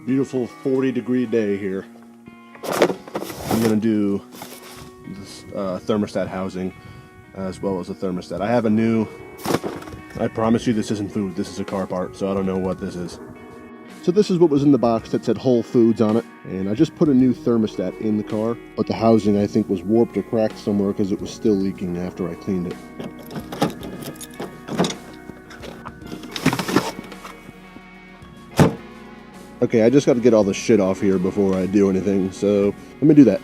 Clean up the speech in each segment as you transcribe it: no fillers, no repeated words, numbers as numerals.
Beautiful 40-degree day here. I'm gonna do this thermostat housing as well as a thermostat. I have a new, I promise you this isn't food, this is a car part, so I don't know what this is. So this is what was in the box that said Whole Foods on it, and I just put a new thermostat in the car, but the housing I think was warped or cracked somewhere because it was still leaking after I cleaned it. Okay, I just got to get all the shit off here before I do anything, so let me do that.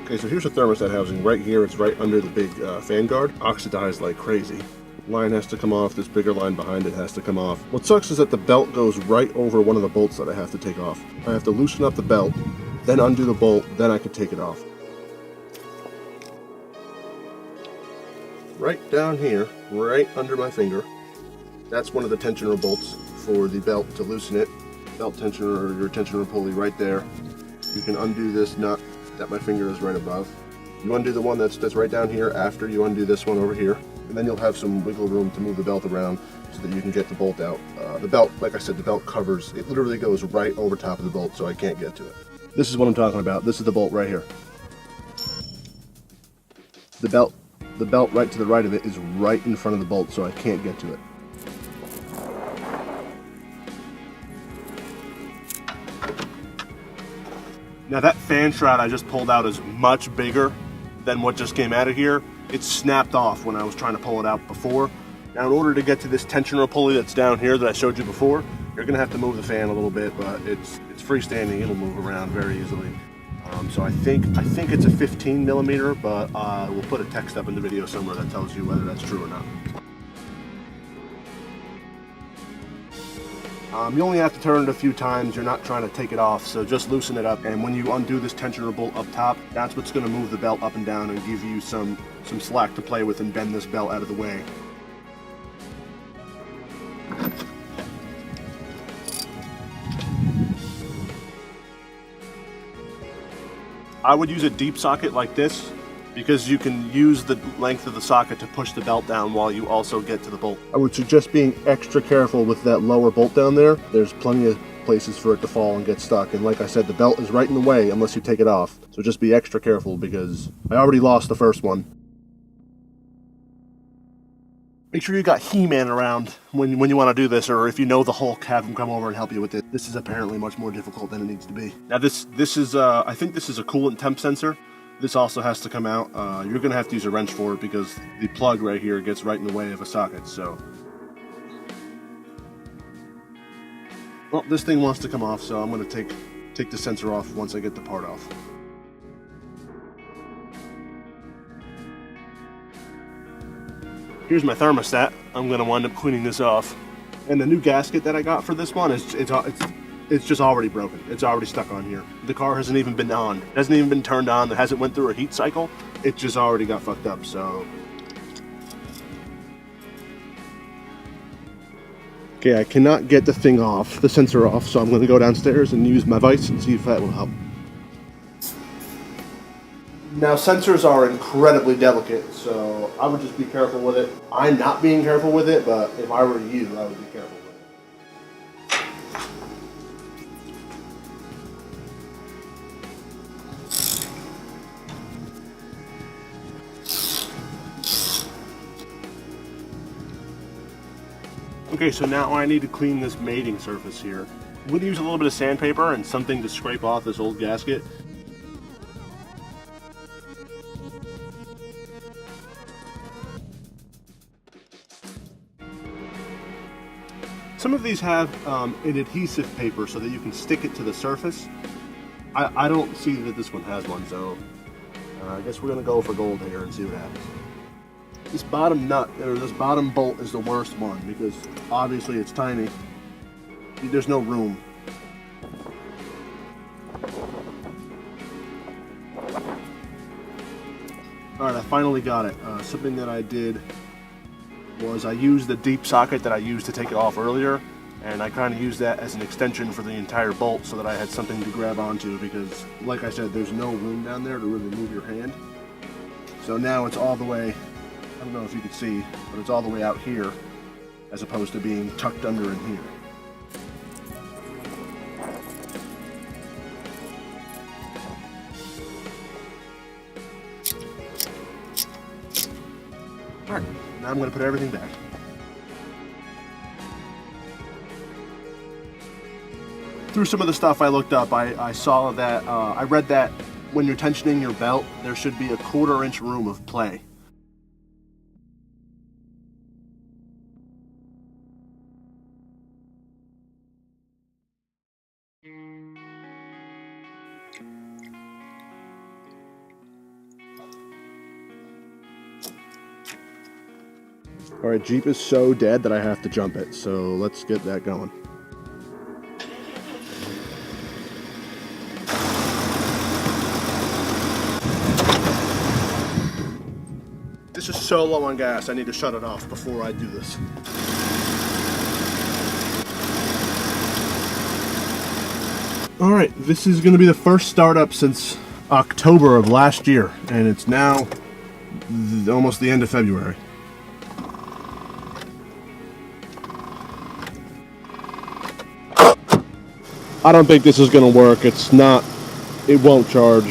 Okay, so here's the thermostat housing. Right here, it's right under the big fan guard. Oxidized like crazy. Line has to come off, this bigger line behind it has to come off. What sucks is that the belt goes right over one of the bolts that I have to take off. I have to loosen up the belt, then undo the bolt, then I can take it off. Right down here, right under my finger, that's one of the tensioner bolts for the belt to loosen it. Belt tensioner or your tensioner pulley right there. You can undo this nut that my finger is right above. You undo the one that's right down here after you undo this one over here, and then you'll have some wiggle room to move the belt around so that you can get the bolt out. The belt, like I said, the belt covers, it literally goes right over top of the bolt, so I can't get to it. This is what I'm talking about. This is the bolt right here. The belt right to the right of it is right in front of the bolt, so I can't get to it. Now that fan shroud I just pulled out is much bigger than what just came out of here. It snapped off when I was trying to pull it out before. Now in order to get to this tensioner pulley that's down here that I showed you before, you're gonna have to move the fan a little bit, but it's freestanding, it'll move around very easily. So I think it's a 15 millimeter, but we'll put a text up in the video somewhere that tells you whether that's true or not. You only have to turn it a few times, you're not trying to take it off, so just loosen it up, and when you undo this tensioner bolt up top, that's what's going to move the belt up and down and give you some slack to play with and bend this belt out of the way. I would use a deep socket like this because you can use the length of the socket to push the belt down while you also get to the bolt. I would suggest being extra careful with that lower bolt down there. There's plenty of places for it to fall and get stuck, and like I said, the belt is right in the way unless you take it off. So just be extra careful because I already lost the first one. Make sure you got He-Man around when you want to do this, or if you know the Hulk, have him come over and help you with it. This is apparently much more difficult than it needs to be. Now this is, I think this is a coolant temp sensor. This also has to come out. You're going to have to use a wrench for it because the plug right here gets right in the way of a socket, so. Well, this thing wants to come off, so I'm going to take the sensor off once I get the part off. Here's my thermostat. I'm going to wind up cleaning this off. And the new gasket that I got for this one is it's just already broken. It's already stuck on here. The car hasn't even been on. It hasn't even been turned on. It hasn't went through a heat cycle. It just already got fucked up, so. Okay, I cannot get the thing off, the sensor off, so I'm going to go downstairs and use my vise and see if that will help. Now sensors are incredibly delicate, so I would just be careful with it. I'm not being careful with it, but if I were you, I would be careful with it. Okay, so now I need to clean this mating surface here. I'm going to use a little bit of sandpaper and something to scrape off this old gasket. Some of these have an adhesive paper so that you can stick it to the surface. I don't see that this one has one, so I guess we're going to go for gold here and see what happens. This bottom nut, or this bottom bolt, is the worst one because obviously it's tiny. There's no room. Alright, I finally got it. Something that I did was I used the deep socket that I used to take it off earlier, and I kind of used that as an extension for the entire bolt so that I had something to grab onto because, like I said, there's no room down there to really move your hand. So now it's all the way I don't know if you can see, but it's all the way out here as opposed to being tucked under in here. Alright, now I'm going to put everything back. Through some of the stuff I looked up, I saw that, I read that when you're tensioning your belt, there should be a 1/4 inch room of play. Alright, Jeep is so dead that I have to jump it, so let's get that going. This is so low on gas, I need to shut it off before I do this. Alright, this is going to be the first startup since October of last year, and it's now almost the end of February. I don't think this is going to work. It's not, it won't charge.